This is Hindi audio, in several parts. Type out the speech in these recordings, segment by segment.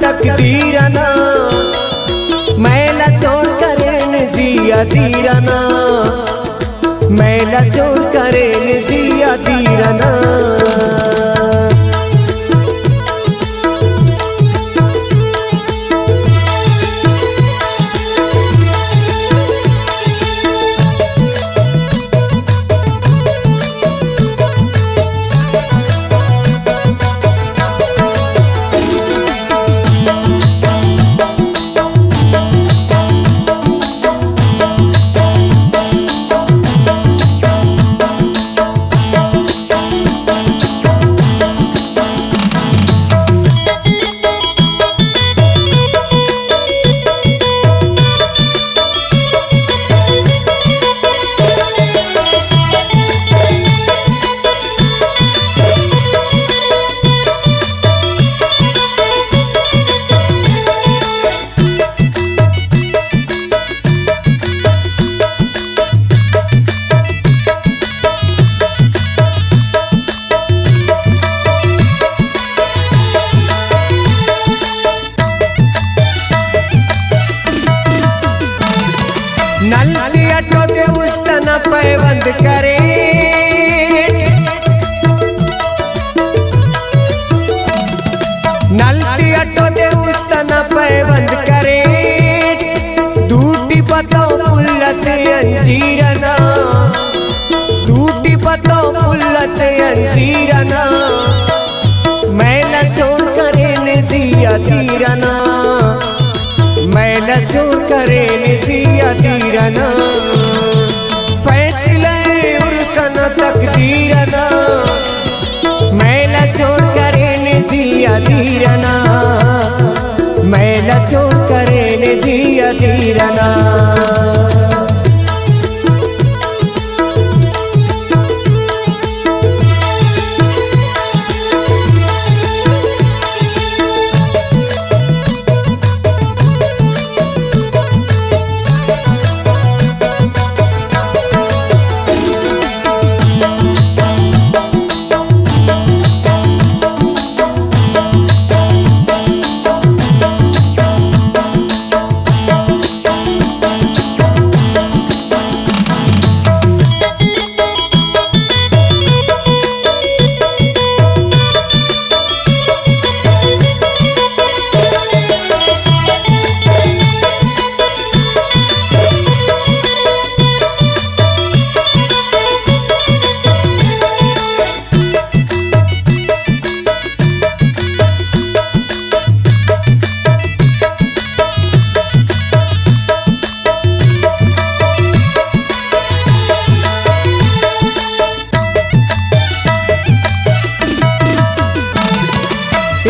तकदीरना मैला छोड़ करे जिया दीरना मैला छोड़ करे जिया दीरना नल्ली अटो दे उस्तना पैबंद करे नल्ली अटो दे उस्तना पैबंद करे दूटी बताओ पुल्ला से अंजीरना दूटी बताओ पुल्ला से अंजीरना मैला छोड़ करे जिया दीरना मैला छोड़ करे जिया दीरना फैसला उड़कना तकदीरना मैला छोड़ करे जिया दीरना मैला छोड़ करे जिया दीरना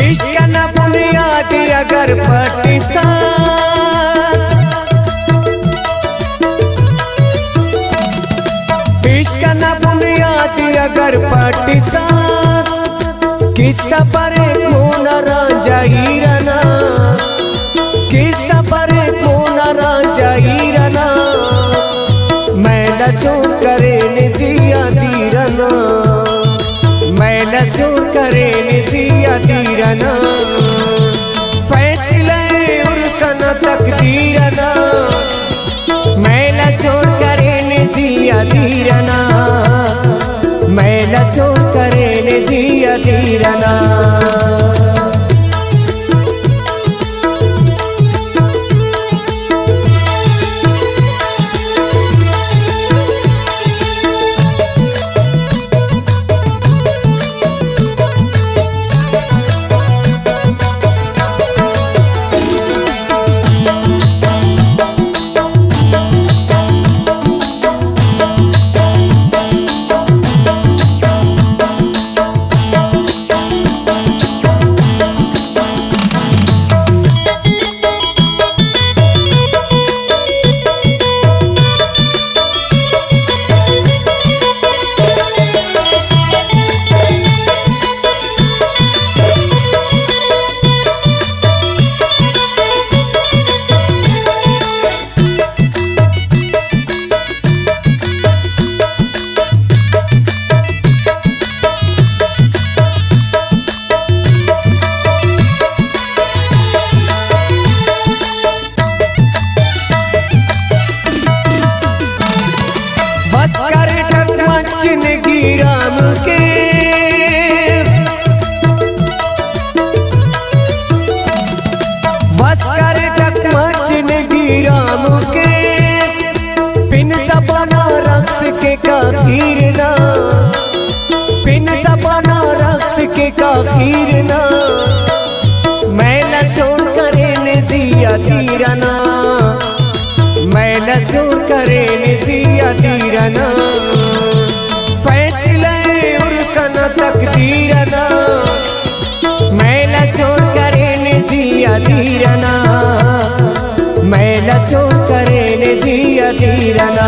इश्क न बुनियादी अगर पाकिस्तान इश्क न बुनियादी अगर पाकिस्तान किस्सा पर कौन राजा हीरना किस्सा पर कौन राजा हीरना मैला छोड़ करे जिया दीरना मैला छोड़ करे जिया दीरना फैसला उड़कना तकदीरना मैला छोड़ करे जिया दीरना मैला छोड़ करे बस कर टकमचन गिराम के पिन सपना रक्स के का खीरना, पिन सपना रक्स के का खीरना, मैला सोन करे निजिया तीरना, मैला सोन करे निजिया तीरना, फैसले उनका तकदीरना, मैला सोन करे निजिया तीरना, मैला सोन करे निजिया तीरना।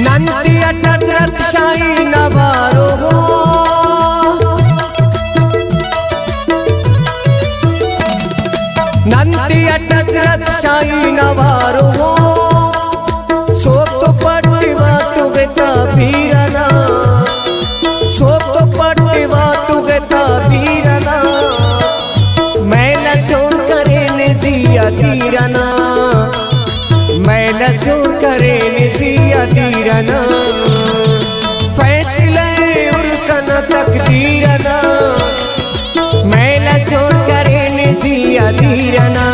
नंदी अटक शाही नवारो हो, नंदी अटक शाही नवारो हो, सोप तो पटवा तु बेता भीरना, सोप तो पटवा तु बेता भीरना, मैला सोन करे निजिया तीरना, मैला सोन करे निजिया तीरना, फैसले उनका तकदीरना, मैला सोन करे निजिया तीरना,